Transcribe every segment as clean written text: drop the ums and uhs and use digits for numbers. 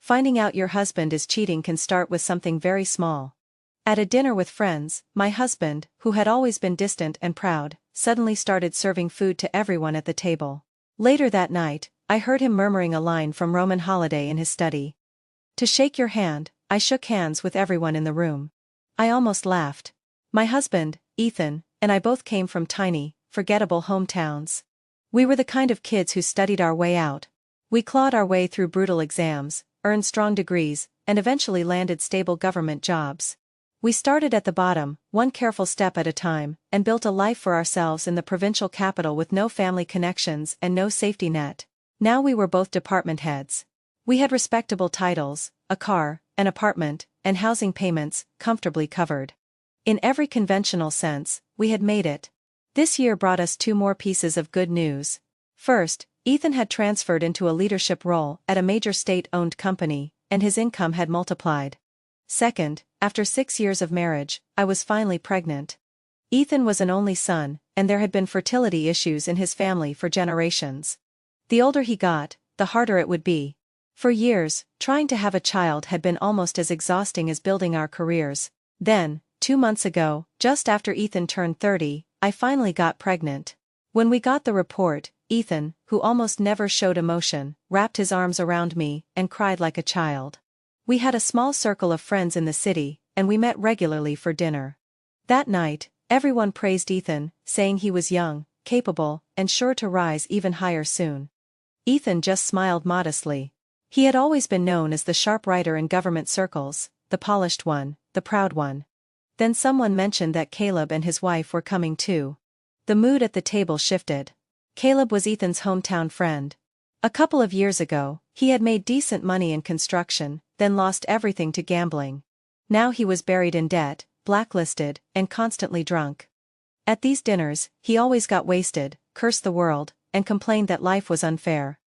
Finding out your husband is cheating can start with something very small. At a dinner with friends, my husband, who had always been distant and proud, suddenly started serving food to everyone at the table. Later that night, I heard him murmuring a line from Roman Holiday in his study. To shake your hand, I shook hands with everyone in the room. I almost laughed. My husband, Ethan, and I both came from tiny, forgettable hometowns. We were the kind of kids who studied our way out. We clawed our way through brutal exams, earned strong degrees, and eventually landed stable government jobs. We started at the bottom, one careful step at a time, and built a life for ourselves in the provincial capital with no family connections and no safety net. Now we were both department heads. We had respectable titles, a car, an apartment, and housing payments comfortably covered. In every conventional sense, we had made it. This year brought us two more pieces of good news. First, Ethan had transferred into a leadership role at a major state-owned company, and his income had multiplied. Second, after 6 years of marriage, I was finally pregnant. Ethan was an only son, and there had been fertility issues in his family for generations. The older he got, the harder it would be. For years, trying to have a child had been almost as exhausting as building our careers. Then, 2 months ago, just after Ethan turned 30, I finally got pregnant. When we got the report, Ethan, who almost never showed emotion, wrapped his arms around me and cried like a child. We had a small circle of friends in the city, and we met regularly for dinner. That night, everyone praised Ethan, saying he was young, capable, and sure to rise even higher soon. Ethan just smiled modestly. He had always been known as the sharp writer in government circles, the polished one, the proud one. Then someone mentioned that Caleb and his wife were coming too. The mood at the table shifted. Caleb was Ethan's hometown friend. A couple of years ago, he had made decent money in construction, then lost everything to gambling. Now he was buried in debt, blacklisted, and constantly drunk. At these dinners, he always got wasted, cursed the world, and complained that life was unfair.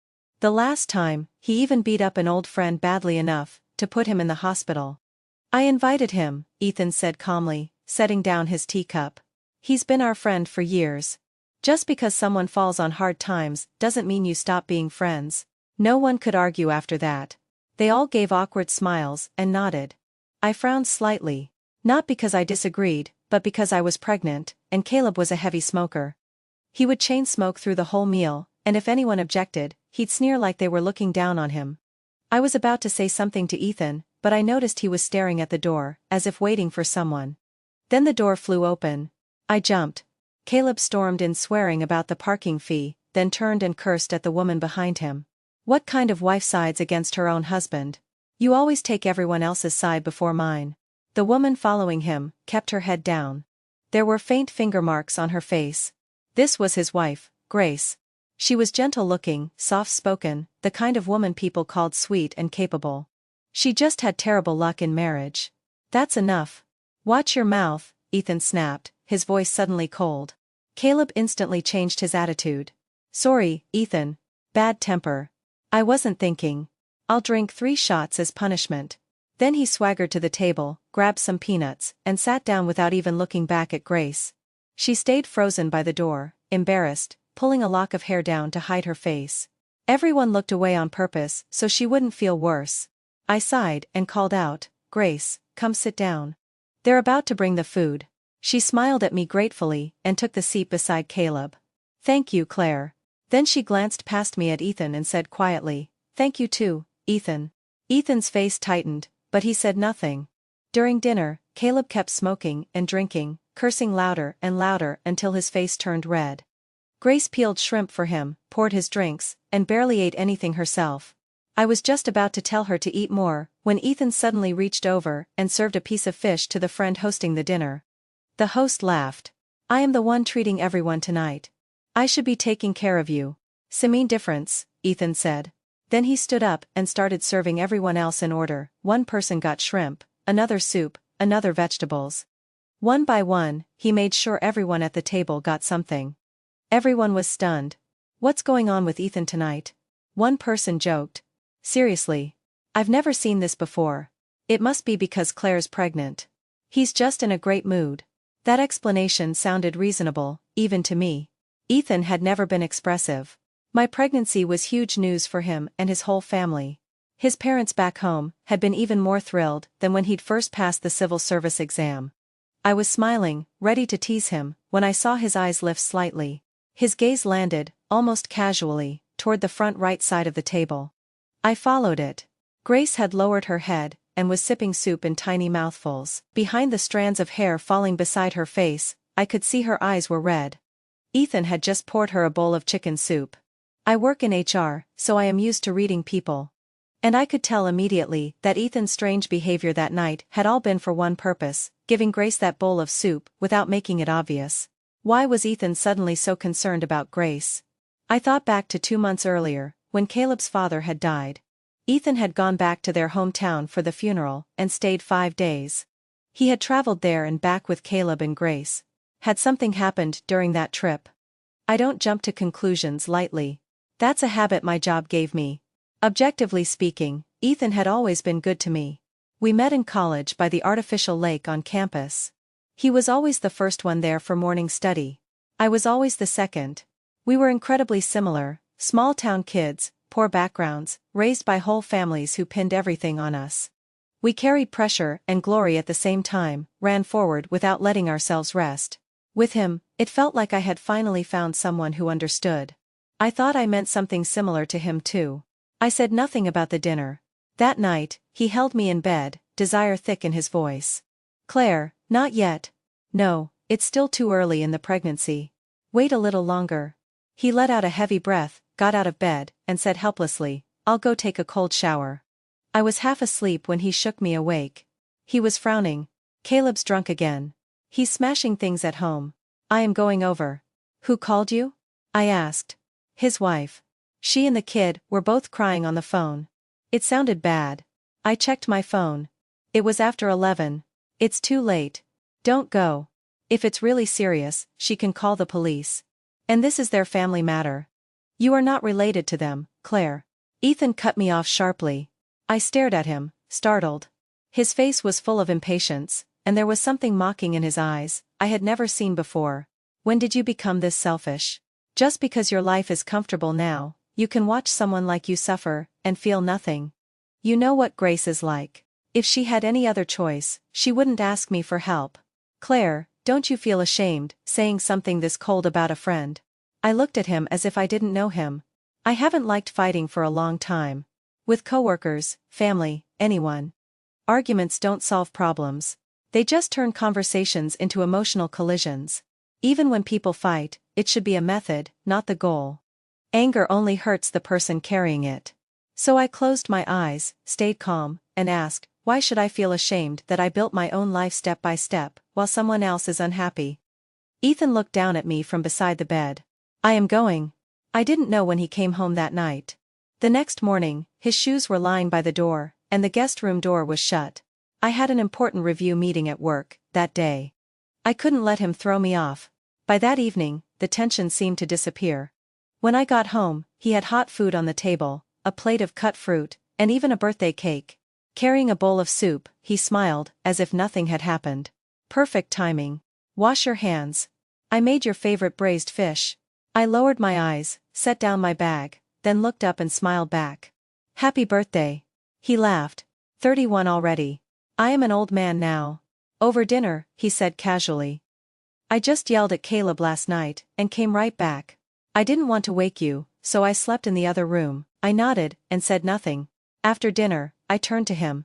The last time, he even beat up an old friend badly enough to put him in the hospital. I invited him, Ethan said calmly, setting down his teacup. He's been our friend for years. Just because someone falls on hard times doesn't mean you stop being friends. No one could argue after that. They all gave awkward smiles and nodded. I frowned slightly. Not because I disagreed, but because I was pregnant, and Caleb was a heavy smoker. He would chain smoke through the whole meal, and if anyone objected, he'd sneer like they were looking down on him. I was about to say something to Ethan, but I noticed he was staring at the door, as if waiting for someone. Then the door flew open. I jumped. Caleb stormed in swearing about the parking fee, then turned and cursed at the woman behind him. What kind of wife sides against her own husband? You always take everyone else's side before mine. The woman following him kept her head down. There were faint finger marks on her face. This was his wife, Grace. She was gentle-looking, soft-spoken, the kind of woman people called sweet and capable. She just had terrible luck in marriage. That's enough. Watch your mouth, Ethan snapped, his voice suddenly cold. Caleb instantly changed his attitude. Sorry, Ethan. Bad temper. I wasn't thinking. I'll drink 3 shots as punishment. Then he swaggered to the table, grabbed some peanuts, and sat down without even looking back at Grace. She stayed frozen by the door, embarrassed, pulling a lock of hair down to hide her face. Everyone looked away on purpose so she wouldn't feel worse. I sighed and called out, Grace, come sit down. They're about to bring the food. She smiled at me gratefully and took the seat beside Caleb. Thank you, Claire. Then she glanced past me at Ethan and said quietly, Thank you too, Ethan. Ethan's face tightened, but he said nothing. During dinner, Caleb kept smoking and drinking, cursing louder and louder until his face turned red. Grace peeled shrimp for him, poured his drinks, and barely ate anything herself. I was just about to tell her to eat more, when Ethan suddenly reached over and served a piece of fish to the friend hosting the dinner. The host laughed. I am the one treating everyone tonight. I should be taking care of you. Same difference, Ethan said. Then he stood up and started serving everyone else in order. One person got shrimp, another soup, another vegetables. One by one, he made sure everyone at the table got something. Everyone was stunned. What's going on with Ethan tonight? One person joked. Seriously. I've never seen this before. It must be because Claire's pregnant. He's just in a great mood. That explanation sounded reasonable, even to me. Ethan had never been expressive. My pregnancy was huge news for him and his whole family. His parents back home had been even more thrilled than when he'd first passed the civil service exam. I was smiling, ready to tease him, when I saw his eyes lift slightly. His gaze landed, almost casually, toward the front right side of the table. I followed it. Grace had lowered her head and was sipping soup in tiny mouthfuls. Behind the strands of hair falling beside her face, I could see her eyes were red. Ethan had just poured her a bowl of chicken soup. I work in HR, so I am used to reading people. And I could tell immediately that Ethan's strange behavior that night had all been for one purpose, giving Grace that bowl of soup without making it obvious. Why was Ethan suddenly so concerned about Grace? I thought back to 2 months earlier, when Caleb's father had died. Ethan had gone back to their hometown for the funeral and stayed 5 days. He had traveled there and back with Caleb and Grace. Had something happened during that trip? I don't jump to conclusions lightly. That's a habit my job gave me. Objectively speaking, Ethan had always been good to me. We met in college by the artificial lake on campus. He was always the first one there for morning study. I was always the second. We were incredibly similar, small-town kids, poor backgrounds, raised by whole families who pinned everything on us. We carried pressure and glory at the same time, ran forward without letting ourselves rest. With him, it felt like I had finally found someone who understood. I thought I meant something similar to him too. I said nothing about the dinner. That night, he held me in bed, desire thick in his voice. Claire, not yet. No, it's still too early in the pregnancy. Wait a little longer. He let out a heavy breath, got out of bed, and said helplessly, I'll go take a cold shower. I was half asleep when he shook me awake. He was frowning. Caleb's drunk again. He's smashing things at home. I am going over. Who called you? I asked. His wife. She and the kid were both crying on the phone. It sounded bad. I checked my phone. It was after 11. It's too late. Don't go. If it's really serious, she can call the police. And this is their family matter. You are not related to them, Claire. Ethan cut me off sharply. I stared at him, startled. His face was full of impatience, and there was something mocking in his eyes I had never seen before. When did you become this selfish? Just because your life is comfortable now, you can watch someone like you suffer and feel nothing. You know what Grace is like. If she had any other choice, she wouldn't ask me for help. Claire, don't you feel ashamed saying something this cold about a friend? I looked at him as if I didn't know him. I haven't liked fighting for a long time. With coworkers, family, anyone. Arguments don't solve problems. They just turn conversations into emotional collisions. Even when people fight, it should be a method, not the goal. Anger only hurts the person carrying it. So I closed my eyes, stayed calm, and asked, why should I feel ashamed that I built my own life step by step, while someone else is unhappy? Ethan looked down at me from beside the bed. I am going. I didn't know when he came home that night. The next morning, his shoes were lying by the door, and the guest room door was shut. I had an important review meeting at work that day. I couldn't let him throw me off. By that evening, the tension seemed to disappear. When I got home, he had hot food on the table, a plate of cut fruit, and even a birthday cake. Carrying a bowl of soup, he smiled, as if nothing had happened. Perfect timing. Wash your hands. I made your favorite braised fish. I lowered my eyes, set down my bag, then looked up and smiled back. Happy birthday. He laughed. 31 already. I am an old man now. Over dinner, he said casually. I just yelled at Caleb last night, and came right back. I didn't want to wake you, so I slept in the other room. I nodded, and said nothing. After dinner, I turned to him.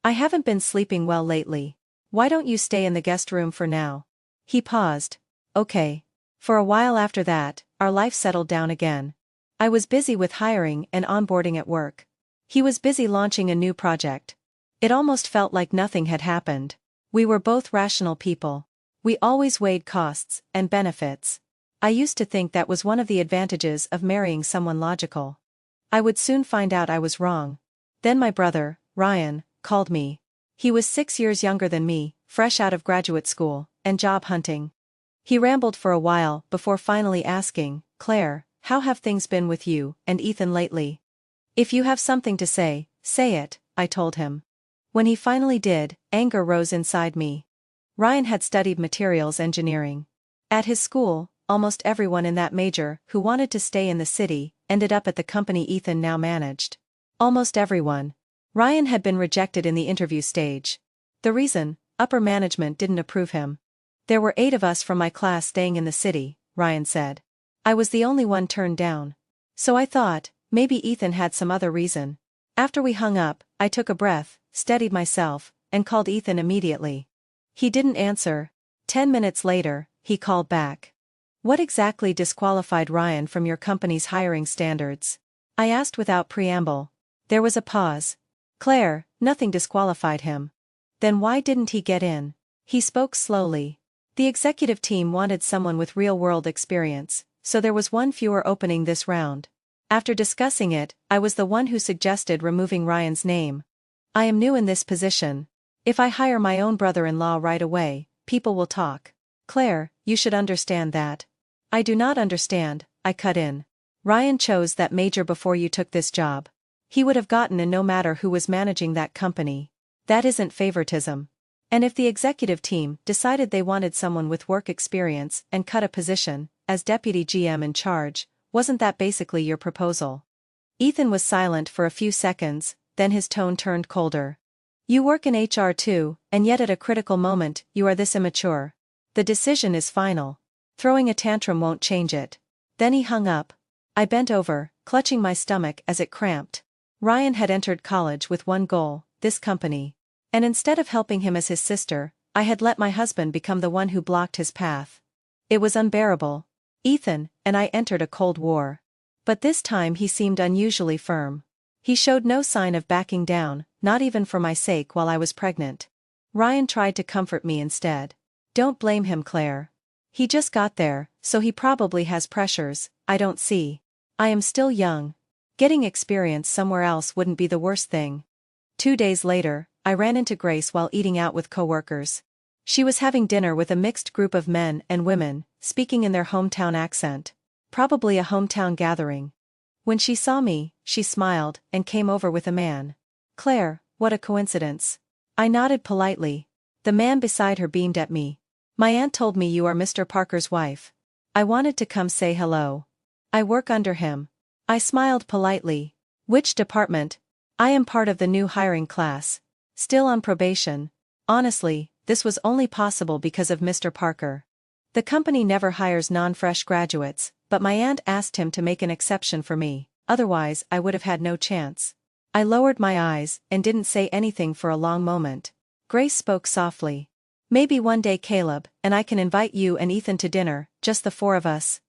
I haven't been sleeping well lately. Why don't you stay in the guest room for now? He paused. Okay. For a while after that, our life settled down again. I was busy with hiring and onboarding at work. He was busy launching a new project. It almost felt like nothing had happened. We were both rational people. We always weighed costs and benefits. I used to think that was one of the advantages of marrying someone logical. I would soon find out I was wrong. Then my brother, Ryan, called me. He was 6 years younger than me, fresh out of graduate school, and job hunting. He rambled for a while before finally asking, Claire, how have things been with you and Ethan lately? If you have something to say it, I told him. When he finally did, anger rose inside me. Ryan had studied materials engineering. At his school, almost everyone in that major who wanted to stay in the city ended up at the company Ethan now managed. Almost everyone. Ryan had been rejected in the interview stage. The reason? Upper management didn't approve him. There were 8 of us from my class staying in the city, Ryan said. I was the only one turned down. So I thought, maybe Ethan had some other reason. After we hung up, I took a breath, steadied myself, and called Ethan immediately. He didn't answer. 10 minutes later, he called back. What exactly disqualified Ryan from your company's hiring standards? I asked without preamble. There was a pause. Claire, nothing disqualified him. Then why didn't he get in? He spoke slowly. The executive team wanted someone with real-world experience, so there was one fewer opening this round. After discussing it, I was the one who suggested removing Ryan's name. I am new in this position. If I hire my own brother-in-law right away, people will talk. Claire, you should understand that. I do not understand, I cut in. Ryan chose that major before you took this job. He would have gotten in no matter who was managing that company. That isn't favoritism. And if the executive team decided they wanted someone with work experience and cut a position, as deputy GM in charge, wasn't that basically your proposal? Ethan was silent for a few seconds, then his tone turned colder. You work in HR too, and yet at a critical moment, you are this immature. The decision is final. Throwing a tantrum won't change it. Then he hung up. I bent over, clutching my stomach as it cramped. Ryan had entered college with one goal, this company. And instead of helping him as his sister, I had let my husband become the one who blocked his path. It was unbearable. Ethan and I entered a cold war. But this time he seemed unusually firm. He showed no sign of backing down, not even for my sake while I was pregnant. Ryan tried to comfort me instead. Don't blame him, Claire. He just got there, so he probably has pressures I don't see. I am still young. Getting experience somewhere else wouldn't be the worst thing. 2 days later, I ran into Grace while eating out with coworkers. She was having dinner with a mixed group of men and women, speaking in their hometown accent. Probably a hometown gathering. When she saw me, she smiled and came over with a man. Claire, what a coincidence. I nodded politely. The man beside her beamed at me. My aunt told me you are Mr. Parker's wife. I wanted to come say hello. I work under him. I smiled politely. Which department? I am part of the new hiring class. Still on probation. Honestly, this was only possible because of Mr. Parker. The company never hires non-fresh graduates, but my aunt asked him to make an exception for me, otherwise I would have had no chance. I lowered my eyes and didn't say anything for a long moment. Grace spoke softly. Maybe one day Caleb and I can invite you and Ethan to dinner, just the 4 of us.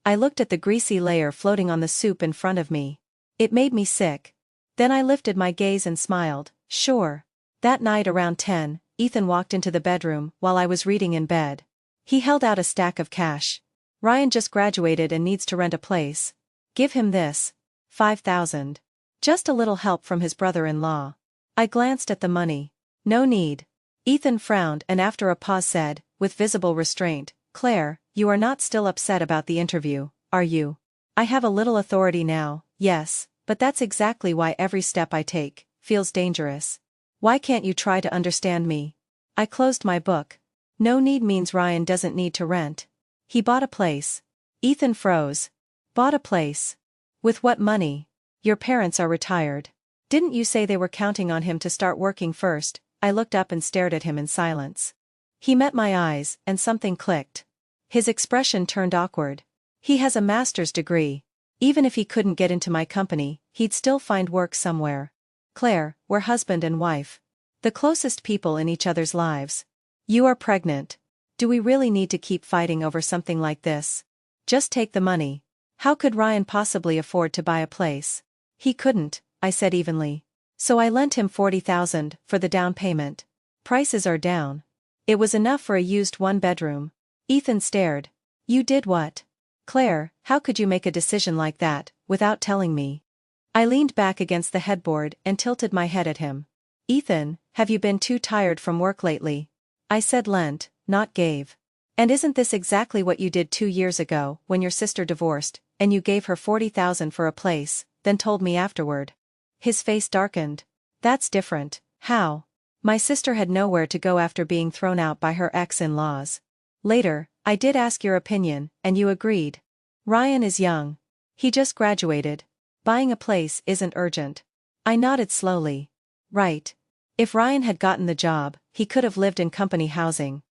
I looked at the greasy layer floating on the soup in front of me. It made me sick. Then I lifted my gaze and smiled. Sure. That night around 10, Ethan walked into the bedroom while I was reading in bed. He held out a stack of cash. Ryan just graduated and needs to rent a place. Give him this. 5,000. Just a little help from his brother-in-law. I glanced at the money. No need. Ethan frowned and after a pause said, with visible restraint, Claire, you are not still upset about the interview, are you? I have a little authority now, yes, but that's exactly why every step I take feels dangerous. Why can't you try to understand me? I closed my book. No need means Ryan doesn't need to rent. He bought a place. Ethan froze. Bought a place. With what money? Your parents are retired. Didn't you say they were counting on him to start working first? I looked up and stared at him in silence. He met my eyes, and something clicked. His expression turned awkward. He has a master's degree. Even if he couldn't get into my company, he'd still find work somewhere. Claire, we're husband and wife. The closest people in each other's lives. You are pregnant. Do we really need to keep fighting over something like this? Just take the money. How could Ryan possibly afford to buy a place? He couldn't, I said evenly. So I lent him 40,000 for the down payment. Prices are down. It was enough for a used 1-bedroom. Ethan stared. You did what? Claire, how could you make a decision like that, without telling me? I leaned back against the headboard and tilted my head at him. Ethan, have you been too tired from work lately? I said lent, not gave. And isn't this exactly what you did 2 years ago, when your sister divorced, and you gave her 40,000 for a place, then told me afterward? His face darkened. That's different. How? My sister had nowhere to go after being thrown out by her ex-in-laws. Later, I did ask your opinion, and you agreed. Ryan is young. He just graduated. Buying a place isn't urgent. I nodded slowly. Right. If Ryan had gotten the job, he could have lived in company housing.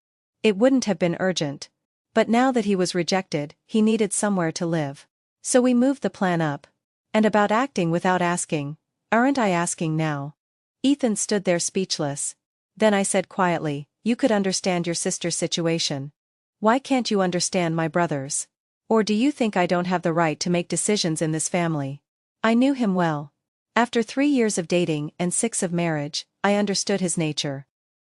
It wouldn't have been urgent. But now that he was rejected, he needed somewhere to live. So we moved the plan up. And about acting without asking. Aren't I asking now? Ethan stood there speechless. Then I said quietly, you could understand your sister's situation. Why can't you understand my brother's? Or do you think I don't have the right to make decisions in this family? I knew him well. After 3 years of dating and 6 of marriage, I understood his nature.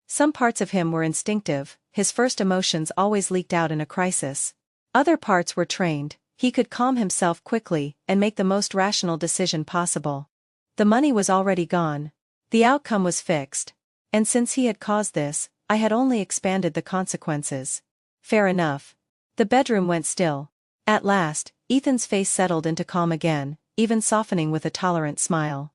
Some parts of him were instinctive, his first emotions always leaked out in a crisis. Other parts were trained, he could calm himself quickly and make the most rational decision possible. The money was already gone. The outcome was fixed. And since he had caused this, I had only expanded the consequences. Fair enough. The bedroom went still. At last, Ethan's face settled into calm again, even softening with a tolerant smile.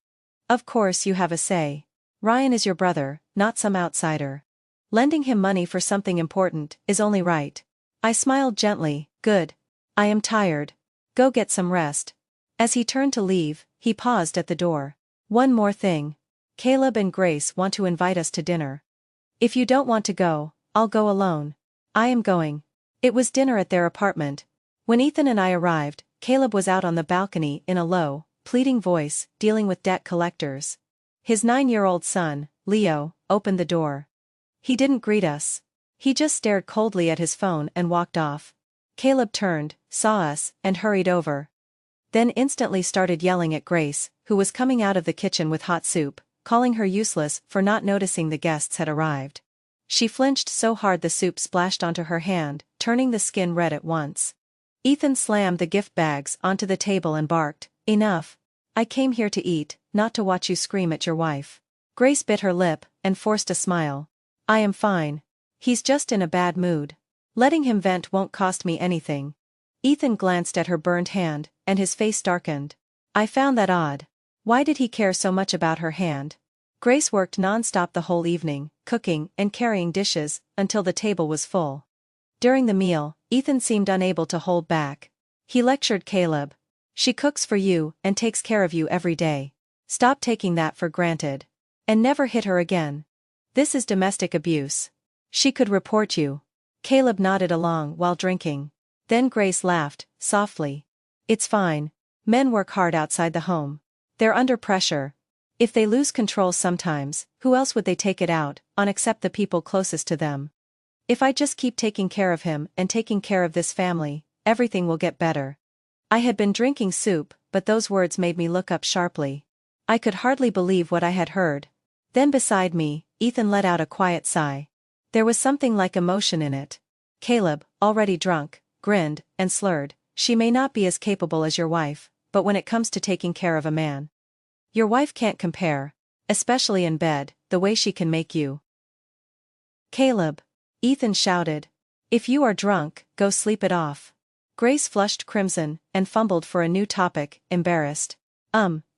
Of course you have a say. Ryan is your brother, not some outsider. Lending him money for something important is only right. I smiled gently. Good. I am tired. Go get some rest. As he turned to leave, he paused at the door. One more thing. Caleb and Grace want to invite us to dinner. If you don't want to go, I'll go alone. I am going. It was dinner at their apartment. When Ethan and I arrived, Caleb was out on the balcony in a low, pleading voice, dealing with debt collectors. His 9-year-old son, Leo, opened the door. He didn't greet us. He just stared coldly at his phone and walked off. Caleb turned, saw us, and hurried over. Then instantly started yelling at Grace, who was coming out of the kitchen with hot soup, calling her useless for not noticing the guests had arrived. She flinched so hard the soup splashed onto her hand, turning the skin red at once. Ethan slammed the gift bags onto the table and barked, Enough. I came here to eat, not to watch you scream at your wife. Grace bit her lip and forced a smile. I am fine. He's just in a bad mood. Letting him vent won't cost me anything. Ethan glanced at her burned hand, and his face darkened. I found that odd. Why did he care so much about her hand? Grace worked non-stop the whole evening, cooking and carrying dishes, until the table was full. During the meal, Ethan seemed unable to hold back. He lectured Caleb. She cooks for you and takes care of you every day. Stop taking that for granted. And never hit her again. This is domestic abuse. She could report you. Caleb nodded along while drinking. Then Grace laughed, softly. It's fine. Men work hard outside the home. They're under pressure. If they lose control sometimes, who else would they take it out on except the people closest to them? If I just keep taking care of him and taking care of this family, everything will get better. I had been drinking soup, but those words made me look up sharply. I could hardly believe what I had heard. Then beside me, Ethan let out a quiet sigh. There was something like emotion in it. Caleb, already drunk, grinned and slurred. She may not be as capable as your wife, but when it comes to taking care of a man, your wife can't compare, especially in bed, the way she can make you. Caleb. Ethan shouted. If you are drunk, go sleep it off. Grace flushed crimson and fumbled for a new topic, embarrassed.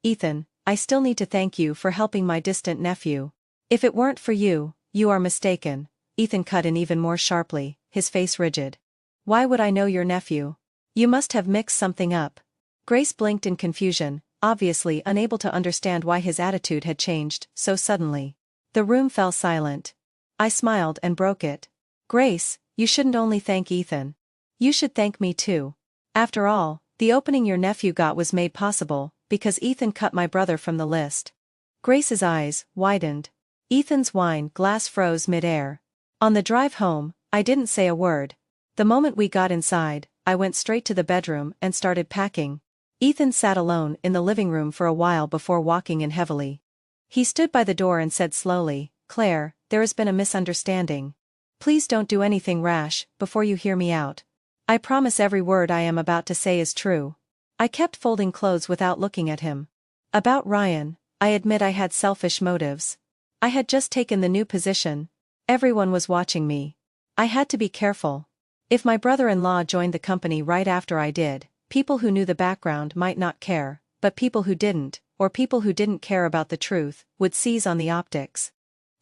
Ethan, I still need to thank you for helping my distant nephew. If it weren't for you, you are mistaken. Ethan cut in even more sharply, his face rigid. Why would I know your nephew? You must have mixed something up. Grace blinked in confusion, obviously unable to understand why his attitude had changed so suddenly. The room fell silent. I smiled and broke it. Grace, you shouldn't only thank Ethan. You should thank me too. After all, the opening your nephew got was made possible because Ethan cut my brother from the list. Grace's eyes widened. Ethan's wine glass froze mid-air. On the drive home, I didn't say a word. The moment we got inside, I went straight to the bedroom and started packing. Ethan sat alone in the living room for a while before walking in heavily. He stood by the door and said slowly, Claire, there has been a misunderstanding. Please don't do anything rash before you hear me out. I promise every word I am about to say is true. I kept folding clothes without looking at him. About Ryan, I admit I had selfish motives. I had just taken the new position. Everyone was watching me. I had to be careful. If my brother-in-law joined the company right after I did, people who knew the background might not care, but people who didn't, or people who didn't care about the truth, would seize on the optics.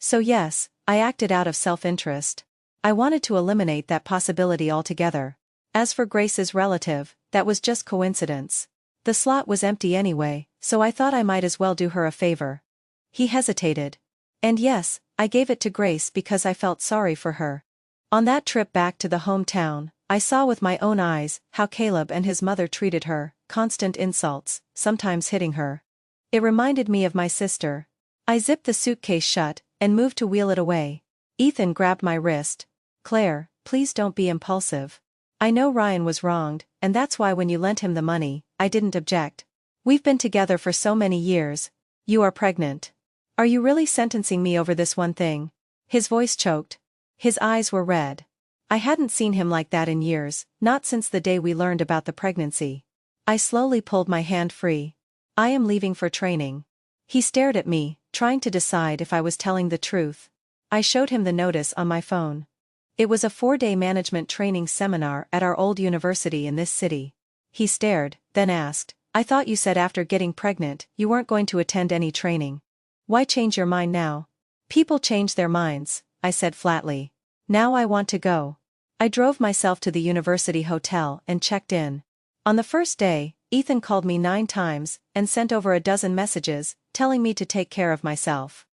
So yes, I acted out of self-interest. I wanted to eliminate that possibility altogether. As for Grace's relative, that was just coincidence. The slot was empty anyway, so I thought I might as well do her a favor. He hesitated. And yes, I gave it to Grace because I felt sorry for her. On that trip back to the hometown, I saw with my own eyes how Caleb and his mother treated her, constant insults, sometimes hitting her. It reminded me of my sister. I zipped the suitcase shut and moved to wheel it away. Ethan grabbed my wrist. "Claire, please don't be impulsive. I know Ryan was wronged, and that's why when you lent him the money, I didn't object. We've been together for so many years. You are pregnant. Are you really sentencing me over this one thing?" His voice choked. His eyes were red. I hadn't seen him like that in years, not since the day we learned about the pregnancy. I slowly pulled my hand free. "I am leaving for training." He stared at me, trying to decide if I was telling the truth. I showed him the notice on my phone. It was a 4-day management training seminar at our old university in this city. He stared, then asked, "I thought you said after getting pregnant, you weren't going to attend any training. Why change your mind now?" "People change their minds," I said flatly. "Now I want to go." I drove myself to the university hotel and checked in. On the first day, Ethan called me 9 times and sent over a dozen messages, telling me to take care of myself.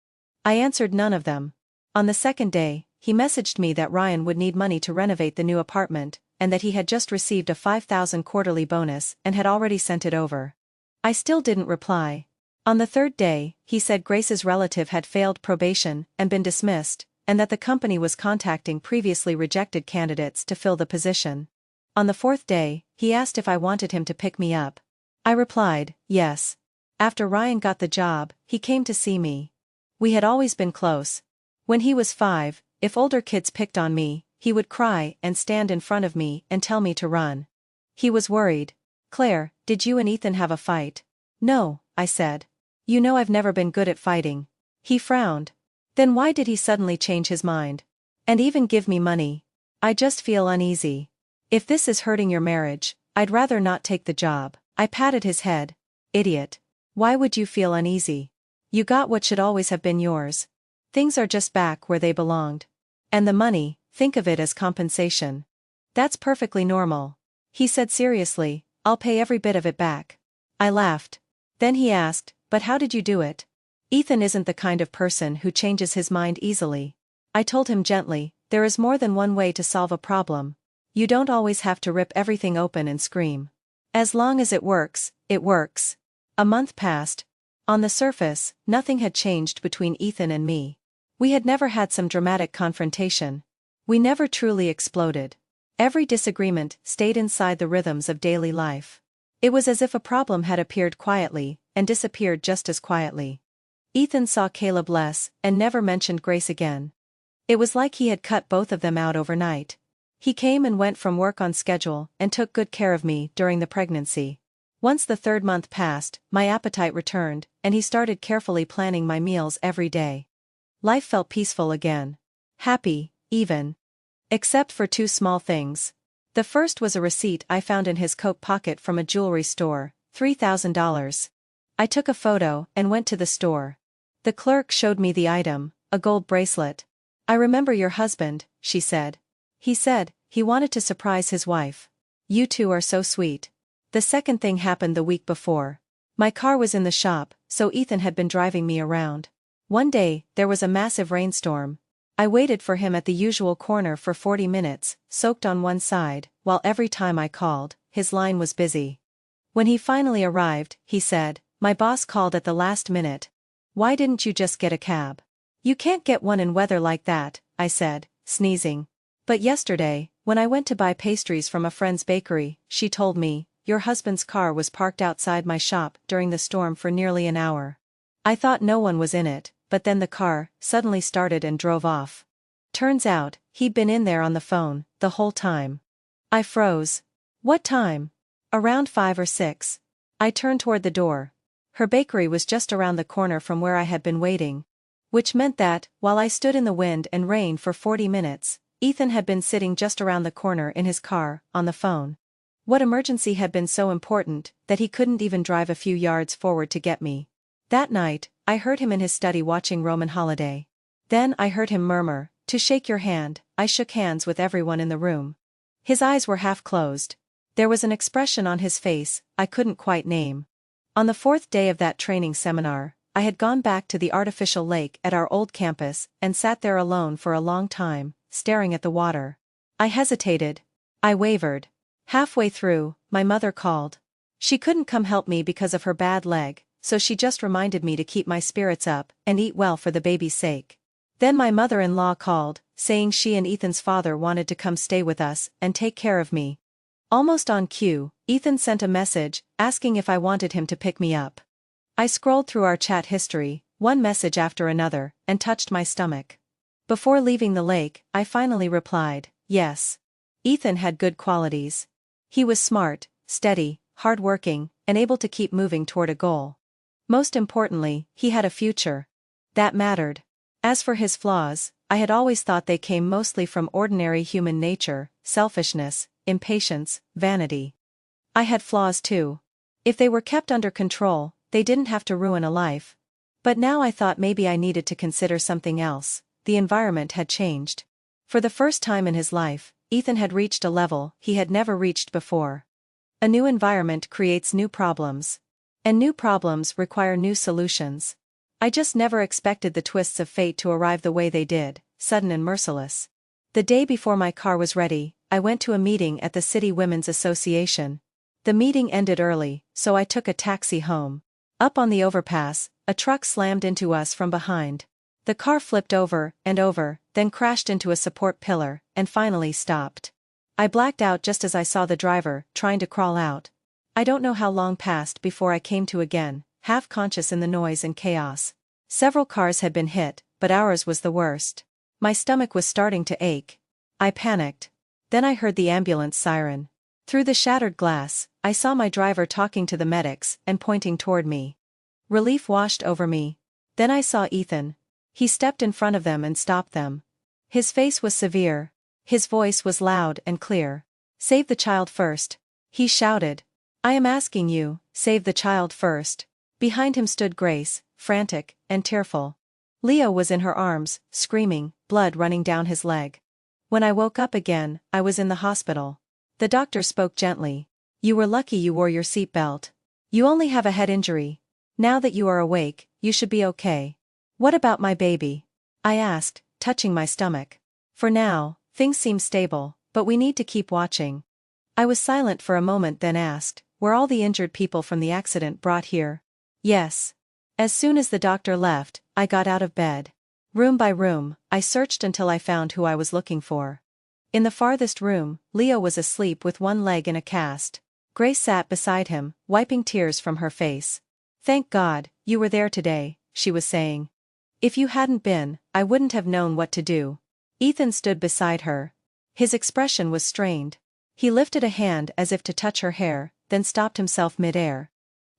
I answered none of them. On the second day, he messaged me that Ryan would need money to renovate the new apartment, and that he had just received a $5,000 quarterly bonus and had already sent it over. I still didn't reply. On the third day, he said Grace's relative had failed probation and been dismissed, and that the company was contacting previously rejected candidates to fill the position. On the fourth day, he asked if I wanted him to pick me up. I replied, yes. After Ryan got the job, he came to see me. We had always been close. When he was 5, if older kids picked on me, he would cry and stand in front of me and tell me to run. He was worried. "Claire, did you and Ethan have a fight?" "No," I said. "You know I've never been good at fighting." He frowned. "Then why did he suddenly change his mind? And even give me money?" "I just feel uneasy. If this is hurting your marriage, I'd rather not take the job." I patted his head. "Idiot. Why would you feel uneasy? You got what should always have been yours. Things are just back where they belonged. And the money, think of it as compensation. That's perfectly normal." He said seriously, "I'll pay every bit of it back." I laughed. Then he asked, "But how did you do it?" "Ethan isn't the kind of person who changes his mind easily." I told him gently, "There is more than one way to solve a problem. You don't always have to rip everything open and scream. As long as it works, it works." A month passed. On the surface, nothing had changed between Ethan and me. We had never had some dramatic confrontation. We never truly exploded. Every disagreement stayed inside the rhythms of daily life. It was as if a problem had appeared quietly and disappeared just as quietly. Ethan saw Caleb less and never mentioned Grace again. It was like he had cut both of them out overnight. He came and went from work on schedule and took good care of me during the pregnancy. Once the 3rd month passed, my appetite returned, and he started carefully planning my meals every day. Life felt peaceful again. Happy, even. Except for 2 small things. The first was a receipt I found in his coat pocket from a jewelry store, $3,000. I took a photo and went to the store. The clerk showed me the item, a gold bracelet. "I remember your husband," she said. "He said he wanted to surprise his wife. You two are so sweet." The second thing happened the week before. My car was in the shop, so Ethan had been driving me around. One day, there was a massive rainstorm. I waited for him at the usual corner for 40 minutes, soaked on one side, while every time I called, his line was busy. When he finally arrived, he said, "My boss called at the last minute. Why didn't you just get a cab?" "You can't get one in weather like that," I said, sneezing. "But yesterday, when I went to buy pastries from a friend's bakery, she told me, your husband's car was parked outside my shop during the storm for nearly an hour. I thought no one was in it, but then the car suddenly started and drove off. Turns out, he'd been in there on the phone the whole time." I froze. "What time?" "Around 5 or 6. I turned toward the door. Her bakery was just around the corner from where I had been waiting. Which meant that, while I stood in the wind and rain for 40 minutes, Ethan had been sitting just around the corner in his car, on the phone. What emergency had been so important that he couldn't even drive a few yards forward to get me? That night, I heard him in his study watching Roman Holiday. Then I heard him murmur, "To shake your hand." I shook hands with everyone in the room. His eyes were half closed. There was an expression on his face I couldn't quite name. On the fourth day of that training seminar, I had gone back to the artificial lake at our old campus and sat there alone for a long time, staring at the water. I hesitated. I wavered. Halfway through, my mother called. She couldn't come help me because of her bad leg, so she just reminded me to keep my spirits up and eat well for the baby's sake. Then my mother-in-law called, saying she and Ethan's father wanted to come stay with us and take care of me. Almost on cue, Ethan sent a message, asking if I wanted him to pick me up. I scrolled through our chat history, one message after another, and touched my stomach. Before leaving the lake, I finally replied, yes. Ethan had good qualities. He was smart, steady, hard-working, and able to keep moving toward a goal. Most importantly, he had a future. That mattered. As for his flaws, I had always thought they came mostly from ordinary human nature, selfishness, impatience, vanity. I had flaws too. If they were kept under control, they didn't have to ruin a life. But now I thought maybe I needed to consider something else. The environment had changed. For the first time in his life, Ethan had reached a level he had never reached before. A new environment creates new problems. And new problems require new solutions. I just never expected the twists of fate to arrive the way they did, sudden and merciless. The day before my car was ready, I went to a meeting at the City Women's Association. The meeting ended early, so I took a taxi home. Up on the overpass, a truck slammed into us from behind. The car flipped over, then crashed into a support pillar, and finally stopped. I blacked out just as I saw the driver trying to crawl out. I don't know how long passed before I came to again, half conscious in the noise and chaos. Several cars had been hit, but ours was the worst. My stomach was starting to ache. I panicked. Then I heard the ambulance siren. Through the shattered glass, I saw my driver talking to the medics and pointing toward me. Relief washed over me. Then I saw Ethan. He stepped in front of them and stopped them. His face was severe. His voice was loud and clear. "Save the child first," he shouted. "I am asking you, save the child first." Behind him stood Grace, frantic and tearful. Leo was in her arms, screaming, blood running down his leg. When I woke up again, I was in the hospital. The doctor spoke gently. "You were lucky you wore your seatbelt. You only have a head injury. Now that you are awake, you should be okay." "What about my baby?" I asked, touching my stomach. "For now, things seem stable, but we need to keep watching." I was silent for a moment, then asked, "Were all the injured people from the accident brought here?" "Yes." As soon as the doctor left, I got out of bed. Room by room, I searched until I found who I was looking for. In the farthest room, Leo was asleep with one leg in a cast. Grace sat beside him, wiping tears from her face. "Thank God, you were there today," she was saying. "If you hadn't been, I wouldn't have known what to do." Ethan stood beside her. His expression was strained. He lifted a hand as if to touch her hair, then stopped himself mid-air.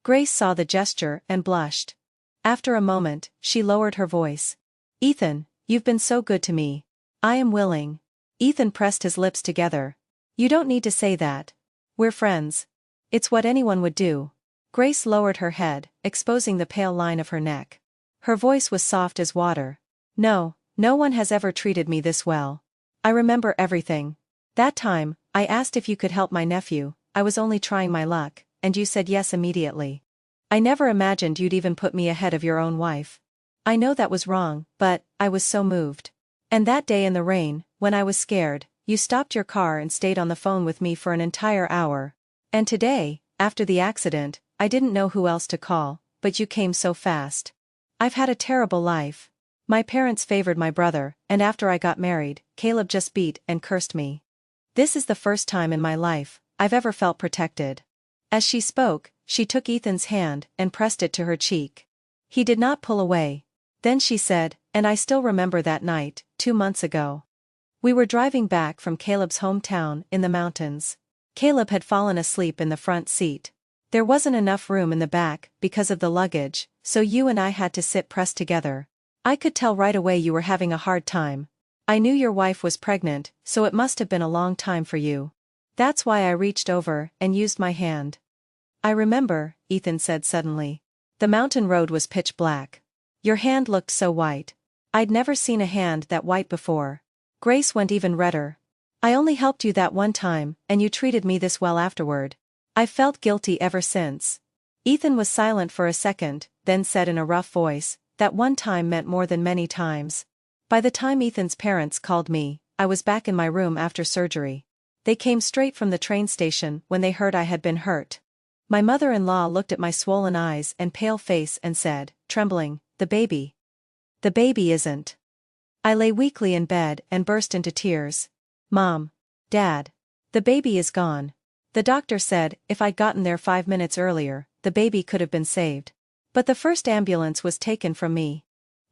Grace saw the gesture and blushed. After a moment, she lowered her voice. "Ethan, you've been so good to me. I am willing." Ethan pressed his lips together. "You don't need to say that. We're friends. It's what anyone would do." Grace lowered her head, exposing the pale line of her neck. Her voice was soft as water. No one has ever treated me this well. I remember everything. That time, I asked if you could help my nephew. I was only trying my luck, and you said yes immediately. I never imagined you'd even put me ahead of your own wife. I know that was wrong, but I was so moved. And that day in the rain, when I was scared, you stopped your car and stayed on the phone with me for an entire hour. And today, after the accident, I didn't know who else to call, but you came so fast. I've had a terrible life. My parents favored my brother, and after I got married, Caleb just beat and cursed me. This is the first time in my life I've ever felt protected." As she spoke, she took Ethan's hand and pressed it to her cheek. He did not pull away. Then she said, "And I still remember that night, 2 months ago. We were driving back from Caleb's hometown in the mountains. Caleb had fallen asleep in the front seat. There wasn't enough room in the back because of the luggage, so you and I had to sit pressed together. I could tell right away you were having a hard time. I knew your wife was pregnant, so it must have been a long time for you. That's why I reached over and used my hand." "I remember," Ethan said suddenly. "The mountain road was pitch black. Your hand looked so white. I'd never seen a hand that white before." Grace went even redder. I only helped you that one time, and you treated me this well afterward. I've felt guilty ever since. Ethan was silent for a second, then said in a rough voice, that one time meant more than many times. By the time Ethan's parents called me, I was back in my room after surgery. They came straight from the train station when they heard I had been hurt. My mother-in-law looked at my swollen eyes and pale face and said, trembling, "The baby. The baby isn't." I lay weakly in bed and burst into tears. "Mom. Dad. The baby is gone. The doctor said if I'd gotten there 5 minutes earlier, the baby could have been saved. But the first ambulance was taken from me.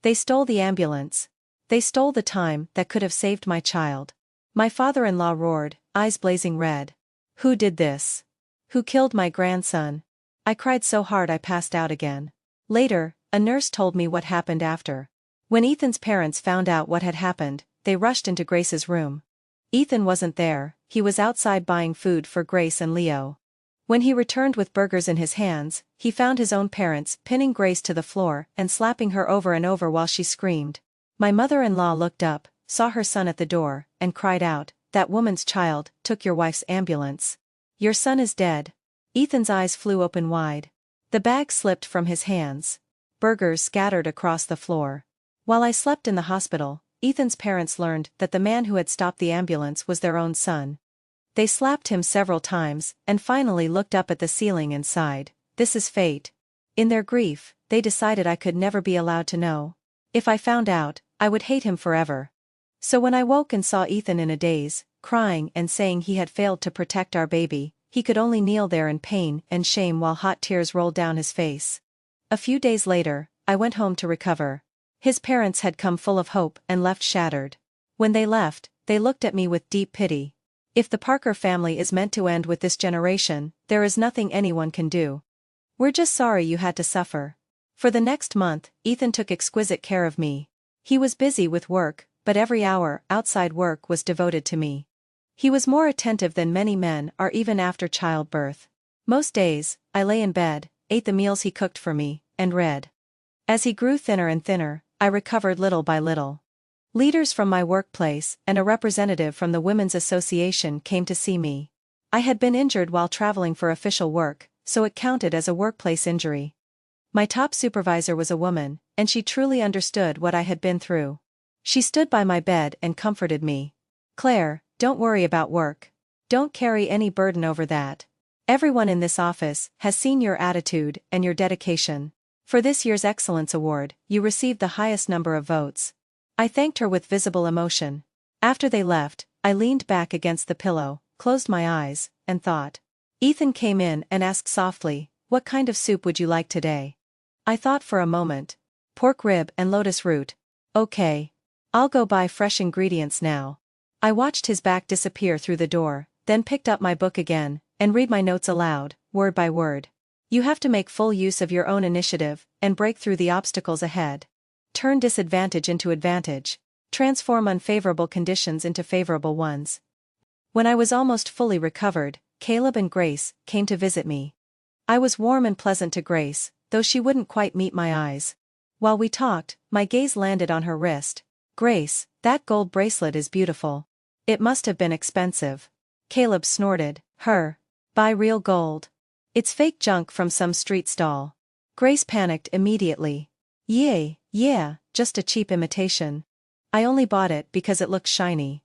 They stole the ambulance. They stole the time that could have saved my child." My father-in-law roared, eyes blazing red. "Who did this? Who killed my grandson?" I cried so hard I passed out again. Later, a nurse told me what happened after. When Ethan's parents found out what had happened, they rushed into Grace's room. Ethan wasn't there, he was outside buying food for Grace and Leo. When he returned with burgers in his hands, he found his own parents pinning Grace to the floor and slapping her over and over while she screamed. My mother-in-law looked up, saw her son at the door, and cried out, "That woman's child took your wife's ambulance. Your son is dead." Ethan's eyes flew open wide. The bag slipped from his hands. Burgers scattered across the floor. While I slept in the hospital, Ethan's parents learned that the man who had stopped the ambulance was their own son. They slapped him several times, and finally looked up at the ceiling and sighed, "This is fate." In their grief, they decided I could never be allowed to know. If I found out, I would hate him forever. So when I woke and saw Ethan in a daze, crying and saying he had failed to protect our baby, he could only kneel there in pain and shame while hot tears rolled down his face. A few days later, I went home to recover. His parents had come full of hope and left shattered. When they left, they looked at me with deep pity. If the Parker family is meant to end with this generation, there is nothing anyone can do. We're just sorry you had to suffer. For the next month, Ethan took exquisite care of me. He was busy with work, but every hour outside work was devoted to me. He was more attentive than many men are even after childbirth. Most days, I lay in bed, ate the meals he cooked for me, and read. As he grew thinner and thinner, I recovered little by little. Leaders from my workplace and a representative from the Women's Association came to see me. I had been injured while traveling for official work, so it counted as a workplace injury. My top supervisor was a woman, and she truly understood what I had been through. She stood by my bed and comforted me. "Claire, don't worry about work. Don't carry any burden over that. Everyone in this office has seen your attitude and your dedication. For this year's Excellence Award, you received the highest number of votes." I thanked her with visible emotion. After they left, I leaned back against the pillow, closed my eyes, and thought. Ethan came in and asked softly, "What kind of soup would you like today?" I thought for a moment. "Pork rib and lotus root." "Okay. I'll go buy fresh ingredients now." I watched his back disappear through the door, then picked up my book again, and read my notes aloud, word by word. You have to make full use of your own initiative, and break through the obstacles ahead. Turn disadvantage into advantage. Transform unfavorable conditions into favorable ones. When I was almost fully recovered, Caleb and Grace came to visit me. I was warm and pleasant to Grace, though she wouldn't quite meet my eyes. While we talked, my gaze landed on her wrist. "Grace, that gold bracelet is beautiful. It must have been expensive." Caleb snorted, Buy real gold. It's fake junk from some street stall." Grace panicked immediately. Yeah, just a cheap imitation. I only bought it because it looks shiny."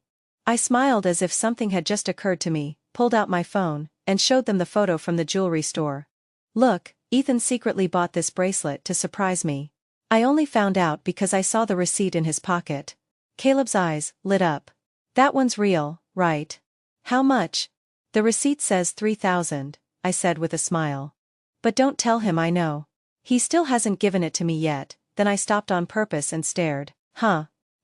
I smiled as if something had just occurred to me, pulled out my phone, and showed them the photo from the jewelry store. "Look, Ethan secretly bought this bracelet to surprise me. I only found out because I saw the receipt in his pocket." Caleb's eyes lit up. "That one's real, right? How much?" "The receipt says 3,000, I said with a smile. "But don't tell him I know. He still hasn't given it to me yet." Then I stopped on purpose and stared.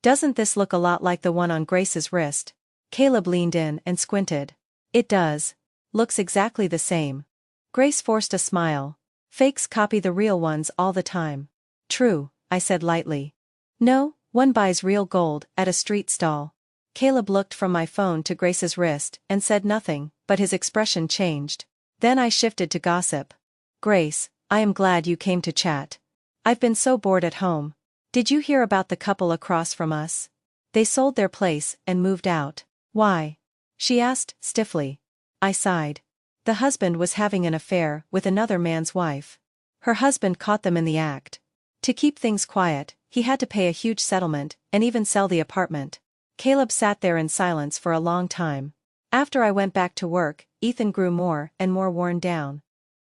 Doesn't this look a lot like the one on Grace's wrist?" Caleb leaned in and squinted. "It does. Looks exactly the same." Grace forced a smile. "Fakes copy the real ones all the time." "True," I said lightly. "No, one buys real gold at a street stall." Caleb looked from my phone to Grace's wrist and said nothing, but his expression changed. Then I shifted to gossip. "Grace, I am glad you came to chat. I've been so bored at home. Did you hear about the couple across from us? They sold their place and moved out." "Why? she asked, stiffly. I sighed. The husband was having an affair with another man's wife. Her husband caught them in the act. To keep things quiet, he had to pay a huge settlement, and even sell the apartment. Caleb sat there in silence for a long time. After I went back to work, Ethan grew more and more worn down.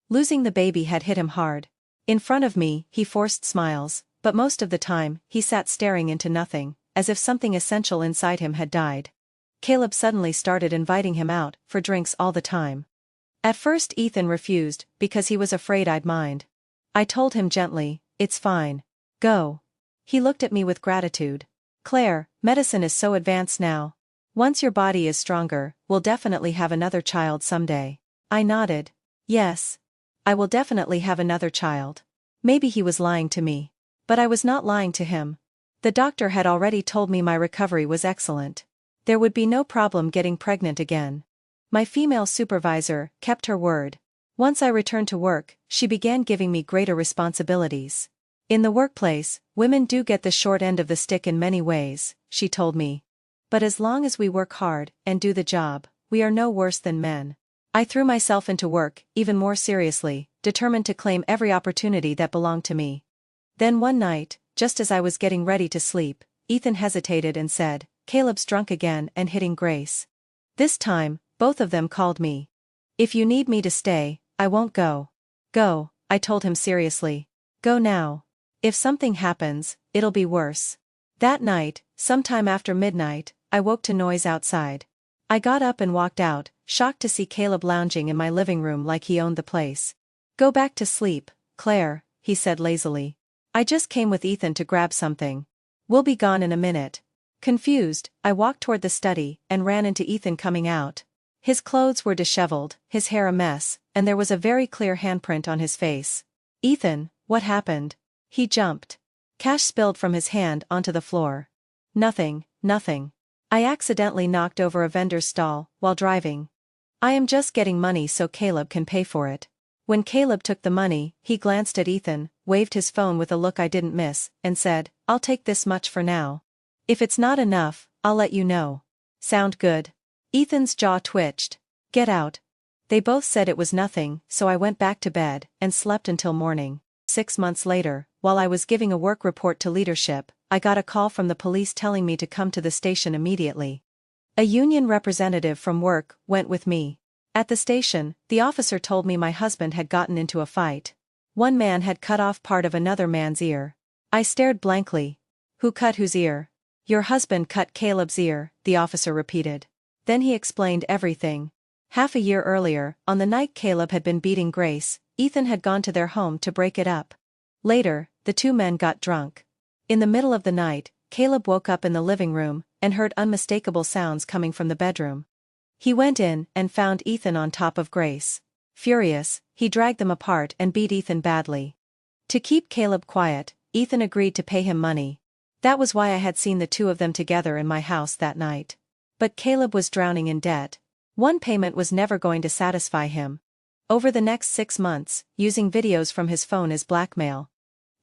Losing the baby had hit him hard. In front of me, he forced smiles, but most of the time, he sat staring into nothing, as if something essential inside him had died. Caleb suddenly started inviting him out for drinks all the time. At first Ethan refused, because he was afraid I'd mind. I told him gently, "It's fine. Go." He looked at me with gratitude. "Claire, medicine is so advanced now. Once your body is stronger, we'll definitely have another child someday." I nodded. "Yes. I will definitely have another child." Maybe he was lying to me. But I was not lying to him. The doctor had already told me my recovery was excellent. There would be no problem getting pregnant again. My female supervisor kept her word. Once I returned to work, she began giving me greater responsibilities. "In the workplace, women do get the short end of the stick in many ways," she told me. "But as long as we work hard and do the job, we are no worse than men." I threw myself into work, even more seriously, determined to claim every opportunity that belonged to me. Then one night, just as I was getting ready to sleep, Ethan hesitated and said, "Caleb's drunk again and hitting Grace." This time, both of them called me. "If you need me to stay, I won't go." "Go," I told him seriously. "Go now. If something happens, it'll be worse." That night, sometime after midnight, I woke to noise outside. I got up and walked out, shocked to see Caleb lounging in my living room like he owned the place. "Go back to sleep, Claire," he said lazily. "I just came with Ethan to grab something. We'll be gone in a minute." Confused, I walked toward the study and ran into Ethan coming out. His clothes were disheveled, his hair a mess, and there was a very clear handprint on his face. "Ethan, what happened?" He jumped. Cash spilled from his hand onto the floor. "Nothing, nothing. I accidentally knocked over a vendor's stall while driving. I am just getting money so Caleb can pay for it." When Caleb took the money, he glanced at Ethan, waved his phone with a look I didn't miss, and said, "I'll take this much for now. If it's not enough, I'll let you know." "Sound good?" Ethan's jaw twitched. "Get out." They both said it was nothing, so I went back to bed and slept until morning. 6 months later, while I was giving a work report to leadership, I got a call from the police telling me to come to the station immediately. A union representative from work went with me. At the station, the officer told me my husband had gotten into a fight. One man had cut off part of another man's ear. I stared blankly. "Who cut whose ear?" "Your husband cut Caleb's ear," the officer repeated. Then he explained everything. Half a year earlier, on the night Caleb had been beating Grace, Ethan had gone to their home to break it up. Later, the two men got drunk. In the middle of the night, Caleb woke up in the living room and heard unmistakable sounds coming from the bedroom. He went in and found Ethan on top of Grace. Furious, he dragged them apart and beat Ethan badly. To keep Caleb quiet, Ethan agreed to pay him money. That was why I had seen the two of them together in my house that night. But Caleb was drowning in debt. One payment was never going to satisfy him. Over the next 6 months, using videos from his phone as blackmail,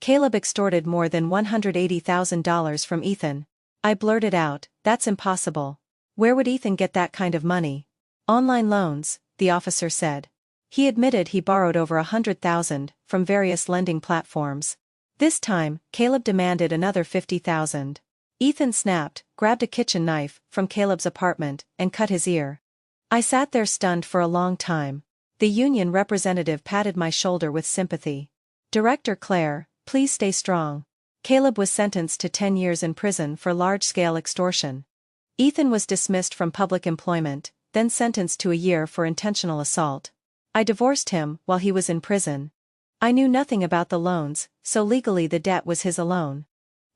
Caleb extorted more than $180,000 from Ethan. I blurted out, "That's impossible. Where would Ethan get that kind of money?" "Online loans," the officer said. He admitted he borrowed over $100,000 from various lending platforms. This time, Caleb demanded another $50,000. Ethan snapped, grabbed a kitchen knife from Caleb's apartment, and cut his ear. I sat there stunned for a long time. The union representative patted my shoulder with sympathy. "Director Claire, please stay strong." Caleb was sentenced to 10 years in prison for large-scale extortion. Ethan was dismissed from public employment, then sentenced to a year for intentional assault. I divorced him while he was in prison. I knew nothing about the loans, so legally the debt was his alone.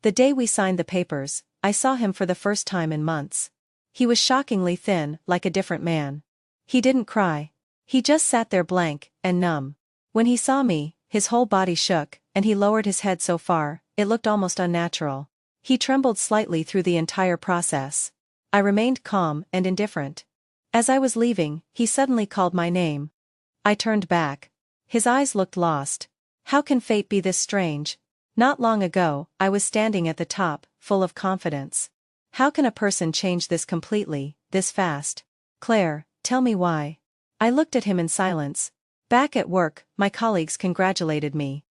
The day we signed the papers, I saw him for the first time in months. He was shockingly thin, like a different man. He didn't cry. He just sat there blank and numb. When he saw me, his whole body shook, and he lowered his head so far, it looked almost unnatural. He trembled slightly through the entire process. I remained calm and indifferent. As I was leaving, he suddenly called my name. I turned back. His eyes looked lost. How can fate be this strange? Not long ago, I was standing at the top, full of confidence. How can a person change this completely, this fast? Claire, tell me why. I looked at him in silence. Back at work, my colleagues congratulated me.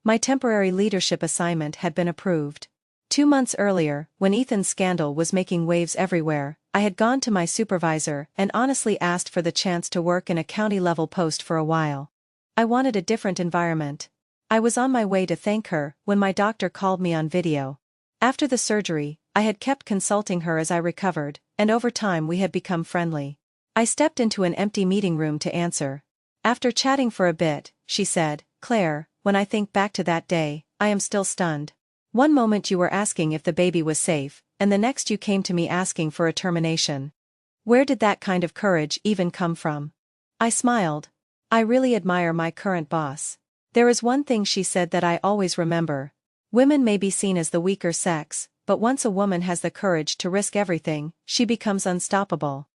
My temporary leadership assignment had been approved. 2 months earlier, when Ethan's scandal was making waves everywhere, I had gone to my supervisor and honestly asked for the chance to work in a county-level post for a while. I wanted a different environment. I was on my way to thank her when my doctor called me on video. After the surgery, I had kept consulting her as I recovered, and over time we had become friendly. I stepped into an empty meeting room to answer. After chatting for a bit, she said, "Claire, when I think back to that day, I am still stunned. One moment you were asking if the baby was safe, and the next you came to me asking for a termination. Where did that kind of courage even come from?" I smiled. I really admire my current boss. There is one thing she said that I always remember. Women may be seen as the weaker sex, but once a woman has the courage to risk everything, she becomes unstoppable.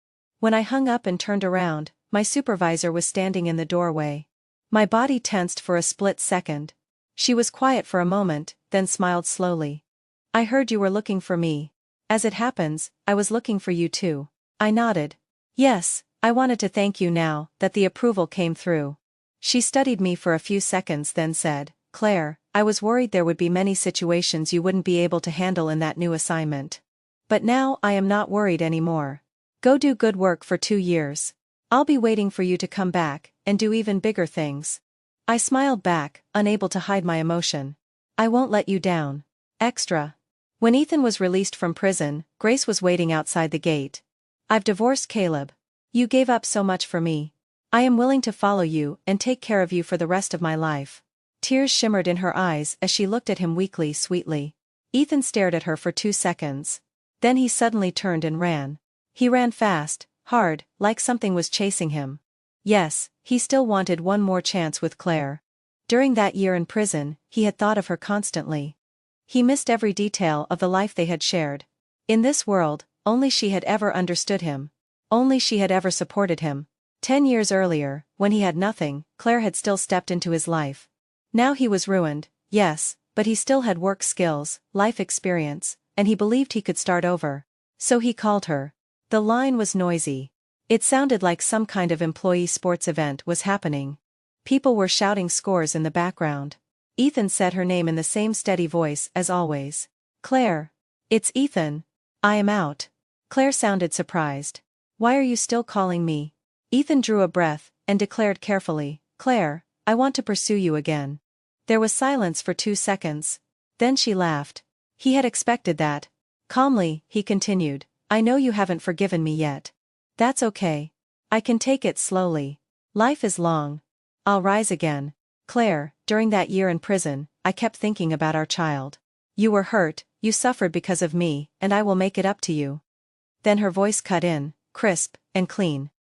When I hung up and turned around, my supervisor was standing in the doorway. My body tensed for a split second. She was quiet for a moment, then smiled slowly. "I heard you were looking for me. As it happens, I was looking for you too." I nodded. "Yes, I wanted to thank you now that the approval came through." She studied me for a few seconds then said, "Claire, I was worried there would be many situations you wouldn't be able to handle in that new assignment. But now I am not worried anymore. Go do good work for 2 years. I'll be waiting for you to come back and do even bigger things." I smiled back, unable to hide my emotion. "I won't let you down." Extra. When Ethan was released from prison, Grace was waiting outside the gate. "I've divorced Caleb. You gave up so much for me. I am willing to follow you and take care of you for the rest of my life." Tears shimmered in her eyes as she looked at him weakly, sweetly. Ethan stared at her for 2 seconds. Then he suddenly turned and ran. He ran fast, hard, like something was chasing him. Yes, he still wanted one more chance with Claire. During that year in prison, he had thought of her constantly. He missed every detail of the life they had shared. In this world, only she had ever understood him. Only she had ever supported him. 10 years earlier, when he had nothing, Claire had still stepped into his life. Now he was ruined, yes, but he still had work skills, life experience, and he believed he could start over. So he called her. The line was noisy. It sounded like some kind of employee sports event was happening. People were shouting scores in the background. Ethan said her name in the same steady voice as always. "Claire. It's Ethan. I am out." Claire sounded surprised. "Why are you still calling me?" Ethan drew a breath and declared carefully, "Claire, I want to pursue you again." There was silence for 2 seconds. Then she laughed. He had expected that. Calmly, he continued, "I know you haven't forgiven me yet. That's okay. I can take it slowly. Life is long. I'll rise again. Claire, during that year in prison, I kept thinking about our child. You were hurt, you suffered because of me, and I will make it up to you." Then her voice cut in, crisp and clean,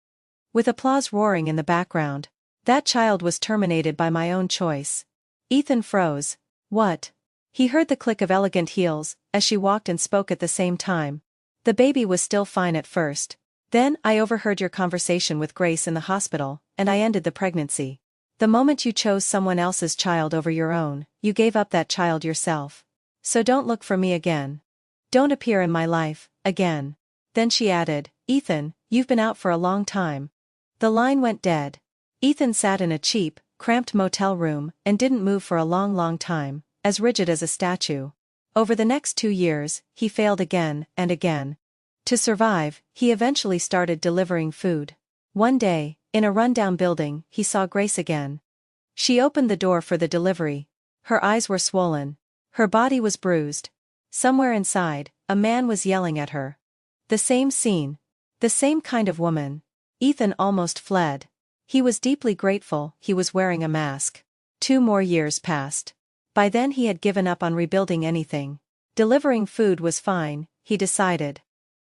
with applause roaring in the background. "That child was terminated by my own choice." Ethan froze. "What?" He heard the click of elegant heels as she walked and spoke at the same time. "The baby was still fine at first. Then I overheard your conversation with Grace in the hospital, and I ended the pregnancy. The moment you chose someone else's child over your own, you gave up that child yourself. So don't look for me again. Don't appear in my life, again." Then she added, "Ethan, you've been out for a long time." The line went dead. Ethan sat in a cheap, cramped motel room and didn't move for a long, long time, as rigid as a statue. Over the next 2 years, he failed again and again. To survive, he eventually started delivering food. One day, in a rundown building, he saw Grace again. She opened the door for the delivery. Her eyes were swollen. Her body was bruised. Somewhere inside, a man was yelling at her. The same scene. The same kind of woman. Ethan almost fled. He was deeply grateful he was wearing a mask. 2 more years passed. By then he had given up on rebuilding anything. Delivering food was fine, he decided.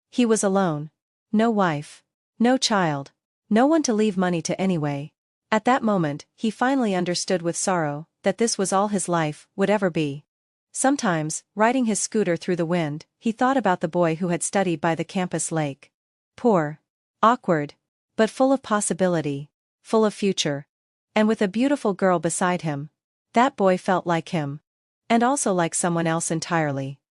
He was alone. No wife. No child. No one to leave money to anyway. At that moment, he finally understood with sorrow that this was all his life would ever be. Sometimes, riding his scooter through the wind, he thought about the boy who had studied by the campus lake. Poor. Awkward. But full of possibility. Full of future. And with a beautiful girl beside him. That boy felt like him. And also like someone else entirely.